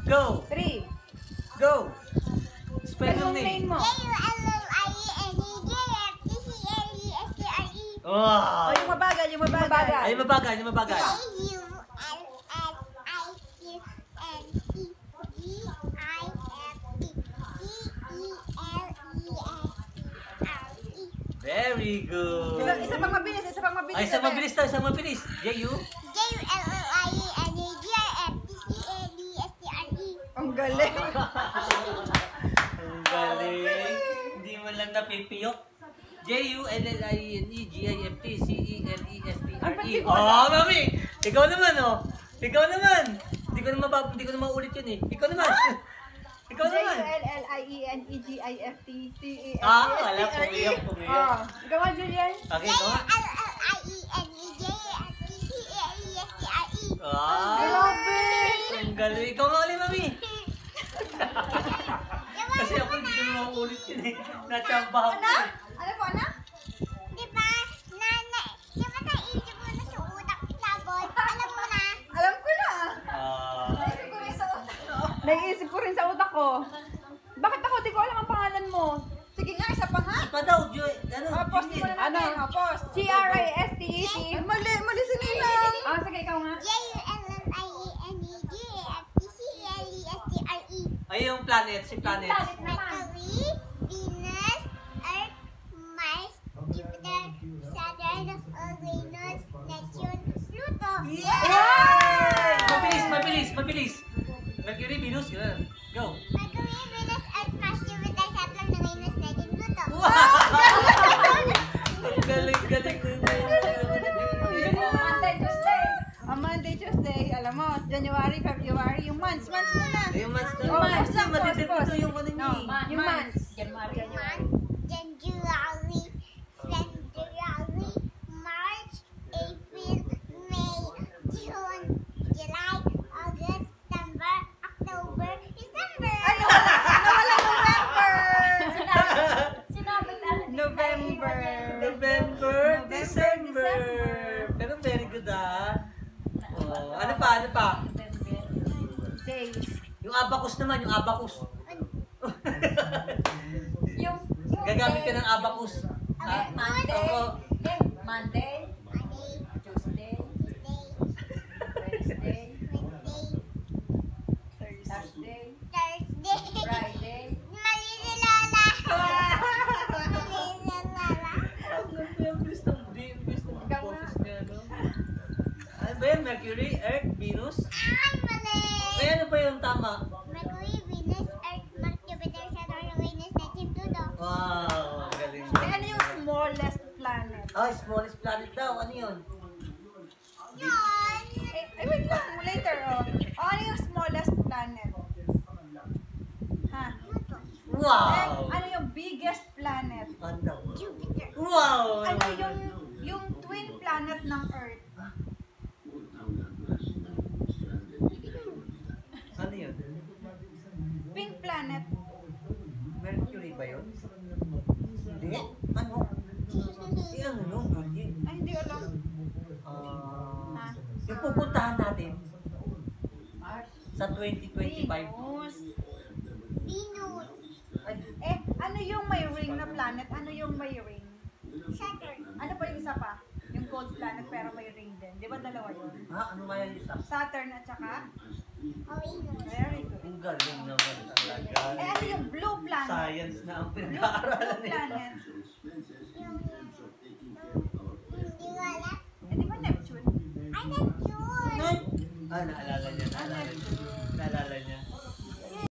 Go! 3. Go! Spell yung Anong name name. mo? Wow! Oh, yung mabagal, yung mabagal. Ay, mabagal, yung mabagal. Very good. Isa pang mabilis, isa pang mabilis. Ay, isang mabilis daw, isang mabilis. J.U. Ang galing. Ang galing. Hindi mo lang napipiyok. J-U-L-L-I-N-E-G-I-F-T-C-E-L-E-S-T-R-E. Oh, mami! Ikaw naman, oh. Ikaw naman. Hindi ko na maulit yun, eh. Ikaw naman. Ikaw naman. J-U-L-L-I-E-N-E-G-I-F-T-C-E-L-E-S-T-R-E. Wala, pumiyok. Ikaw nga, Julian. Okay, ikaw nga. Ah, Grabe. ang galing. Ikaw nga ulit, mami. Kasi ako hindi ko na maulit yun, eh. Natsambahan ko, eh. Ano po, anak? Alam ko na. Naiisip ko rin sa utak ko. Bakit ako? Di ko alam ang pangalan mo. Sige nga, isa pa nga. Pa daw, Joy. Ano? Post mo na natin. Post. C-R-I-S-T-E-T. Mali si Ninang. Sige, ikaw nga. Ay, yung planet, si planet. Mercury, Venus, Earth, Mars, Jupiter, Saturn, Uranus, Neptune, Pluto. Yay! Mabilis. Mercury, Venus, yun. Go. Mercury, Venus, Earth, Mars, Jupiter, Saturn, Uranus, Neptune, Pluto. Ang galing. Monday, Tuesday. Alam mo, January, February, yung months muna. Yung months na. Oh, months lang, Matitip pause. ito yung ano niya, eh. Yung months. January, February, March, April, May, June, July, August, September, October, December. Ano? Nawala November. November. November, December. Pero very good, ah. Oh, ano pa? Days. Yung abacus naman, yung abacus. Yung Gagamit ka ng abacus. Ah, Monday. oo. Monday. Monday, Tuesday. Tuesday, Wednesday. Wednesday, Thursday. Thursday. Friday. Mali si Lola. Mali si Lola. Ang bilis ng boses niya, no? Ano ba yan? Mercury, Earth, Venus? Ay, mali. Ay, ano ba yung tama? Mercury, Venus, Earth, Mars, Jupiter, Saturn, Uranus, Neptune, Pluto. Wow, galing. Ano yung smallest planet? Ah, smallest planet daw. Ano yun? Yun. Wait lang. Later, oh. Ano yung smallest planet? Ha? Wow! Ano yung biggest planet? Ano daw? Jupiter. Wow! Ano yung twin planet ng Earth? Ano yun? Pink planet. Mercury ba yun? Hindi. Ano? Ano yun? Ay, hindi alam. Ah, yung pupuntahan natin sa 2025. Venus. Venus. Ay, Ano yung may ring na planet? Ano yung may ring? Saturn. Ano pa yung isa pa? Yung cold planet pero may ring din. Di ba dalawa yun? ha? Ano nga yung isa? Saturn at saka? Uranus. Very good. Ang galing naman talaga. Ano yung blue planet? Science na ang Blue pinag-aaralan nila. planet. Hindi ko alam. Di ba Neptune? Ay, Neptune. Ah, naalala niya. Neptune. Naalala niya.